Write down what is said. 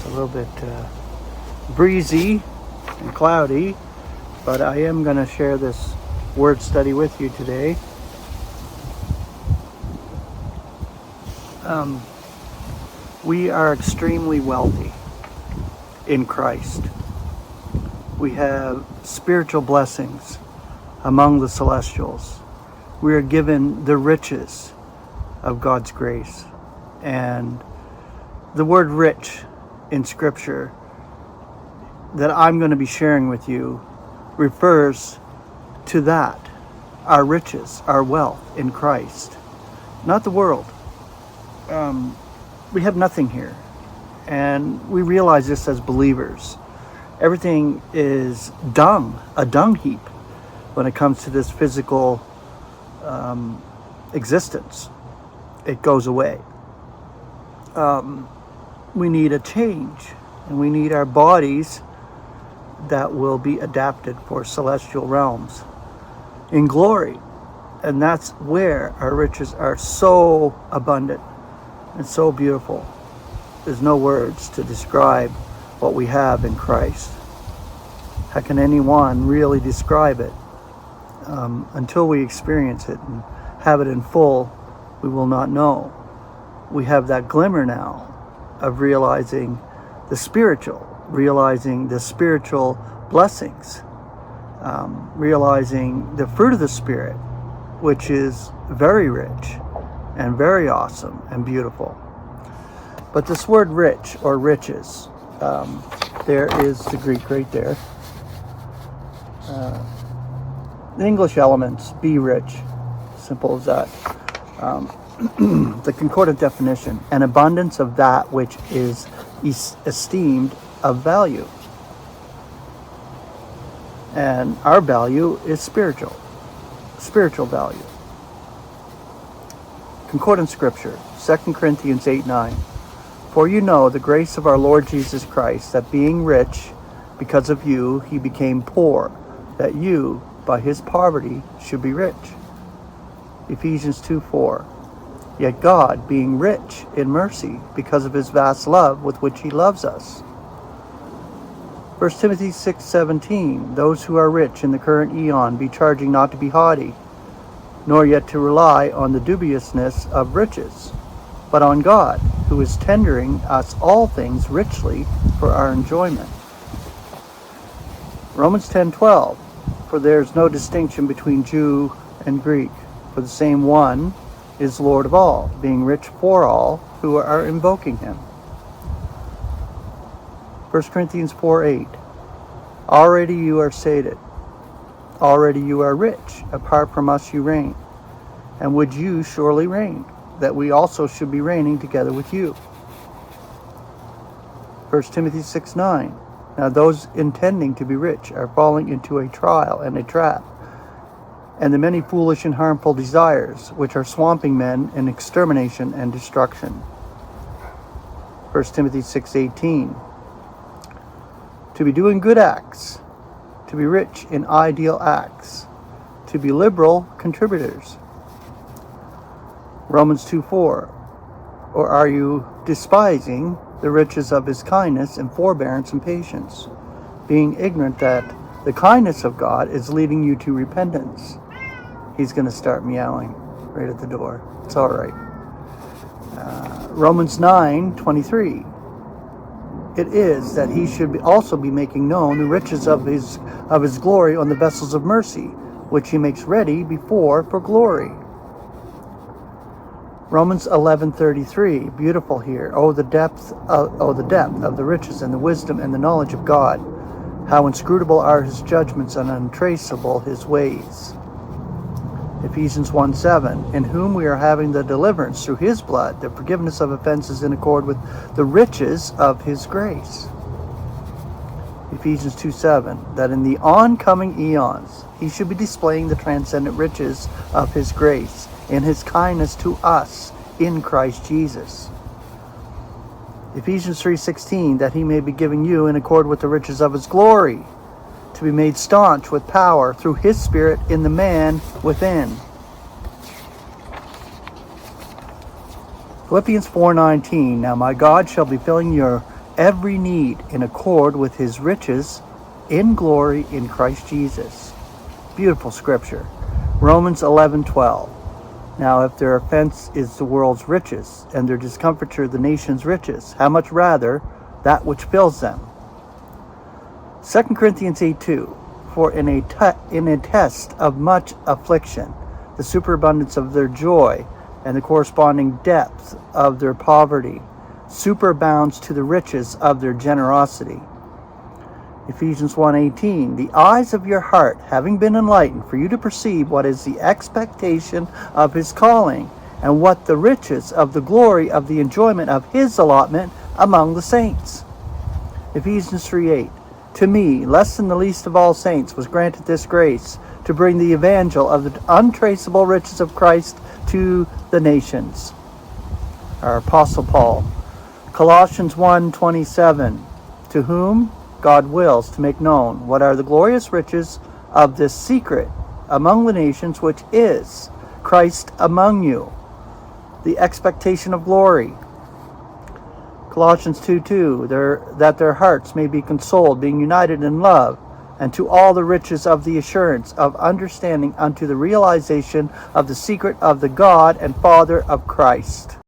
a little bit breezy and cloudy, but I am going to share this word study with you today. We are extremely wealthy in Christ. We have spiritual blessings among the celestials. We are given the riches of God's grace. And the word rich in Scripture that I'm going to be sharing with you refers to that, our riches, our wealth in Christ, not the world. We have nothing here, and we realize this as believers. Everything is dung, a dung heap, when it comes to this physical existence. It goes away. We need a change, and we need our bodies that will be adapted for celestial realms in glory. And that's where our riches are so abundant and so beautiful. There's no words to describe what we have in Christ. How can anyone really describe it? Until we experience it and have it in full, we will not know. We have that glimmer now of realizing the spiritual blessings, realizing the fruit of the Spirit, which is very rich and very awesome and beautiful. But this word rich or riches, there is the Greek right there. The English elements, be rich, simple as that. The concordant definition, an abundance of that which is esteemed of value. And our value is spiritual value. Concordant scripture, 2 Corinthians 8:9. For you know the grace of our Lord Jesus Christ, that being rich, because of you, he became poor, that you, by his poverty, should be rich. Ephesians 2:4. Yet God, being rich in mercy, because of his vast love with which he loves us. 1 Timothy 6:17. Those who are rich in the current eon be charging not to be haughty, nor yet to rely on the dubiousness of riches, but on God, who is tendering us all things richly for our enjoyment. Romans 10:12. For there is no distinction between Jew and Greek, for the same one is Lord of all, being rich for all who are invoking him. 1 Corinthians 4:8. Already you are sated. Already you are rich. Apart from us you reign. And would you surely reign, that we also should be reigning together with you. 1 Timothy 6:9. Now those intending to be rich are falling into a trial and a trap, and the many foolish and harmful desires, which are swamping men in extermination and destruction. 1 Timothy 6:18. To be doing good acts, to be rich in ideal acts, to be liberal contributors. Romans 2:4. Or are you despising the riches of his kindness and forbearance and patience, being ignorant that the kindness of God is leading you to repentance? He's going to start meowing right at the door. It's all right. Romans 9:23. It is that he should also be making known the riches of his glory on the vessels of mercy, which he makes ready before for glory. Romans 11:33. Beautiful here. Oh the depth of the riches and the wisdom and the knowledge of God. How inscrutable are his judgments and untraceable his ways. Ephesians 1:7. In whom we are having the deliverance through his blood, the forgiveness of offenses in accord with the riches of his grace. Ephesians 2:7. That in the oncoming eons he should be displaying the transcendent riches of his grace in his kindness to us in Christ Jesus. Ephesians 3:16. That he may be giving you in accord with the riches of his glory, to be made staunch with power through his Spirit in the man within. Philippians 4:19. Now my God shall be filling every need in accord with his riches in glory in Christ Jesus. Beautiful scripture. Romans 11:12. Now if their offense is the world's riches, and their discomfiture the nation's riches, how much rather that which fills them? 2 Corinthians 8:2. For in a test of much affliction, the superabundance of their joy and the corresponding depth of their poverty superabounds to the riches of their generosity. Ephesians 1:18. The eyes of your heart having been enlightened, for you to perceive what is the expectation of his calling, and what the riches of the glory of the enjoyment of his allotment among the saints. Ephesians 3:8. To me, less than the least of all saints, was granted this grace, to bring the evangel of the untraceable riches of Christ to the nations. Our Apostle Paul. Colossians 1:27. To whom God wills to make known what are the glorious riches of this secret among the nations, which is Christ among you, the expectation of glory. Colossians 2:2, that their hearts may be consoled, being united in love, and to all the riches of the assurance of understanding unto the realization of the secret of the God and Father of Christ.